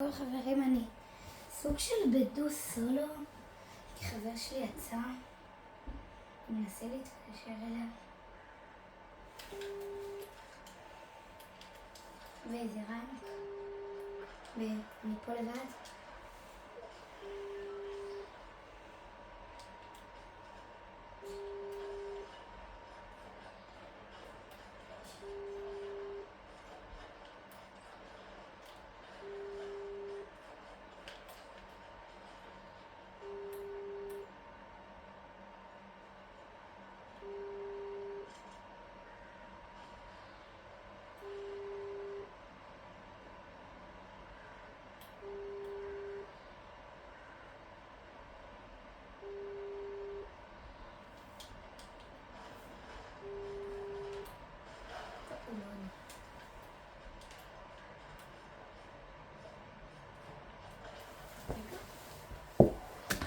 חברים, אני סוג של בדו סולו, כי חבר שלי יצא, אני מנסה להתקשר אליו, ואיזה רנק, ואני פה לבד.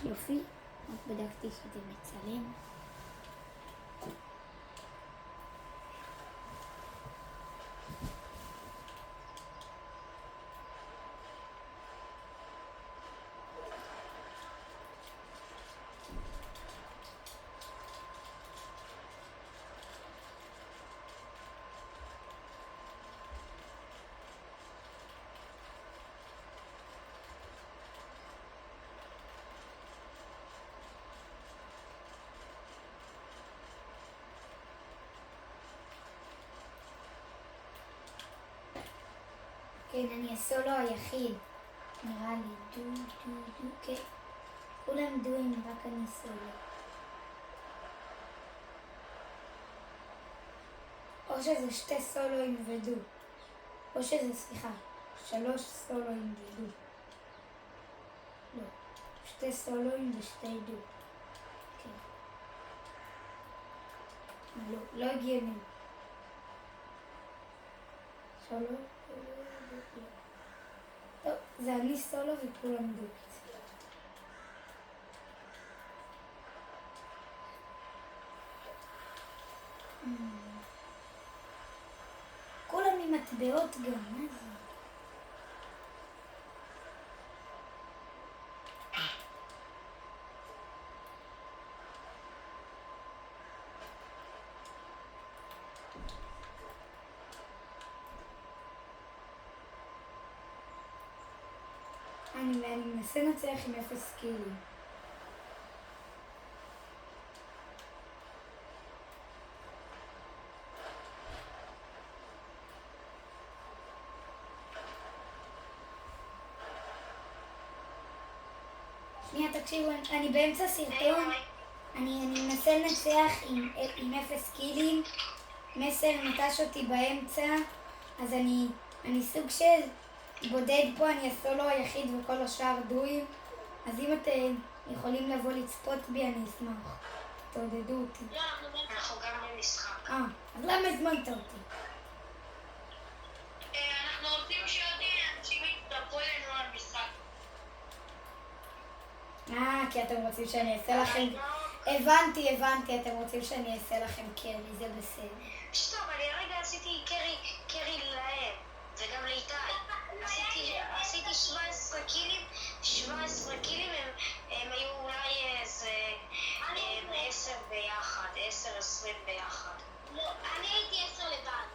יופי, רק בדקתי שזה מצלם. כן, אני הסולו היחיד, נראה לי, כן, כולם דויים, רק אני סולו. או שזה שתי סולואים ודו, או שזה, סליחה, 3 סולואים ודו. לא, שתי סולואים ושתי דו. כן. לא הגיוני. סולו? טוב, זה אני סולו וכולם דו. כולם עם מטבעות גם, מה זה? אני מנסה לנצח עם 0 סקילים. שנייה, תקשיבו, אני באמצע סרטון. אני מנסה לנצח עם 0 סקילים. מסר נטש אותי באמצע, אז אני סוג של בודד פה, אני הסולו היחיד וכל השאר דויים. אז אם אתם יכולים לבוא לצפות בי, אני אשמח. תעודדו אותי. לא, אנחנו גם במשחק. אז למה הזמנת אותי? אנחנו רוצים שעוד אנשים יתדברו אלינו על משחק. כי אתם רוצים שאני אעשה לכם... הבנתי, אתם רוצים שאני אעשה לכם קרי, זה בסדר. טוב, אני הרגע עשיתי קרי להם, וגם לאיתי. עשיתי 17 קילים, הם היו אולי איזה 10 ביחד, 10-20 ביחד. לא, אני הייתי 10 לבד.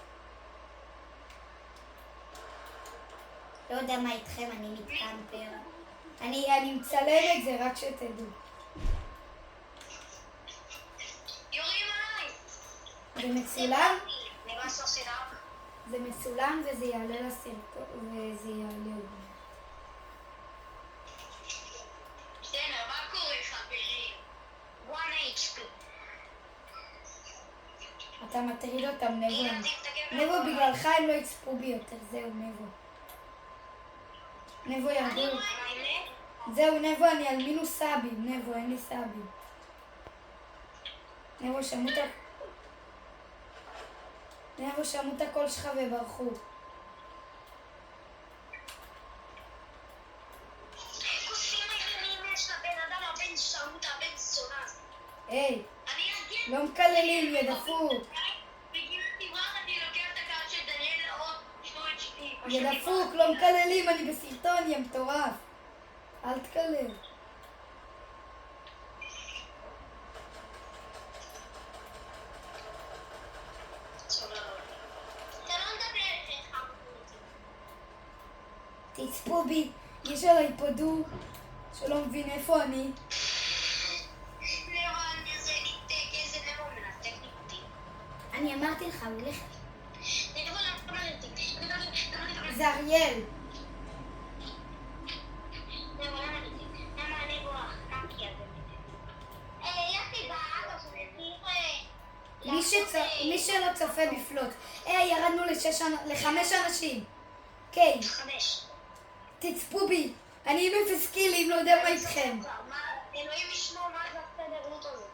לא יודע מה איתכם, אני מתקמפר. אני מצלם את זה, רק שתדעו. יורים עליי! זה מצולם? נמאס לסדק. זה מצולם וזה יעלה לסרטון, וזה יעלה עוד. בסדר, מה קורה חברים? 1 HP. אתה מטריד אותם, נבו, בגללך הם לא יצפו בי יותר, זהו, נבו ירדו. זהו, נבו, אני על מינוס סאבים, נבו, אין לי סאבים. נבו, שמעו את הקול שלך וברחו. היי, לא מקללים, יא דפוק. זה דפוק, לא מקללים, אני בסרטון, יא מטורף. אל תקלל. תצפו בי, יש עליי פה דו שלא מבין איפה אני. אני אמרתי לך, הוא הולך. זה אריאל. מי שלא צופה בפלוט. ירדנו ל5 אנשים. כן. 5. תצפו בי. אני עם 0 קילים, לא יודע מה איתכם. אלוהים ישמור מה זה הסדרות הזה.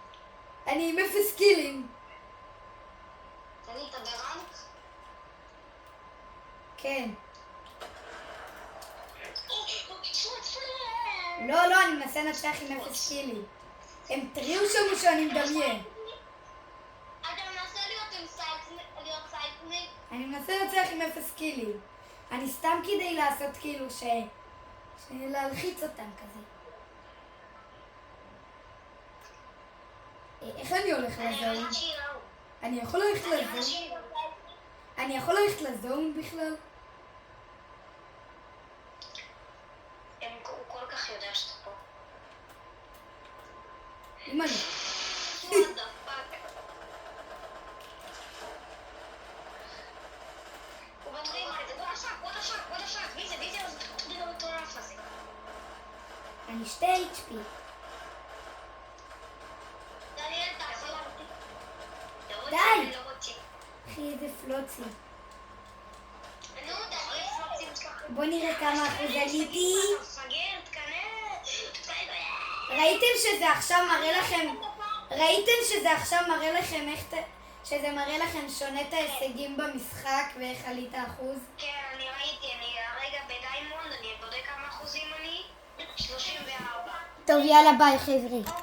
אני עם 0 קילים. תגיד, אתה ברנק? כן. לא, אני מנסה לנצח עם 0 קילים. הם תראו שם שאני מדמיין. אתה מנסה להיות סייקניק? אני מנסה לנצח עם 0 קילים. אני סתם כדי לעשות כאילו להלחיץ אותם כזה. איך אני הולך לזון? אני יכול ללכת לזון? אני יכול ללכת לזון בכלל? הוא כל כך יודע שאתה פה. אם אני... What the fuck? הוא בטוח מה זה, what the fuck, מי זה מטורף הזה? אני 2 HP. דניאל, תעשה אותי. די! אחי, איזה פלוצי. נו, דניאל, פלוצים שלך. בוא נראה כמה אחוז עליתי. סגר, תקנה. ראיתם שזה עכשיו מראה לכם... שזה מראה לכם שונה את ההישגים במשחק ואיך עלית אחוז? כן, אני ראיתי, אני הרגע בדיימונד, אני בודק כמה אחוזים אני. 34. טוב, יאללה ביי חבר'ה.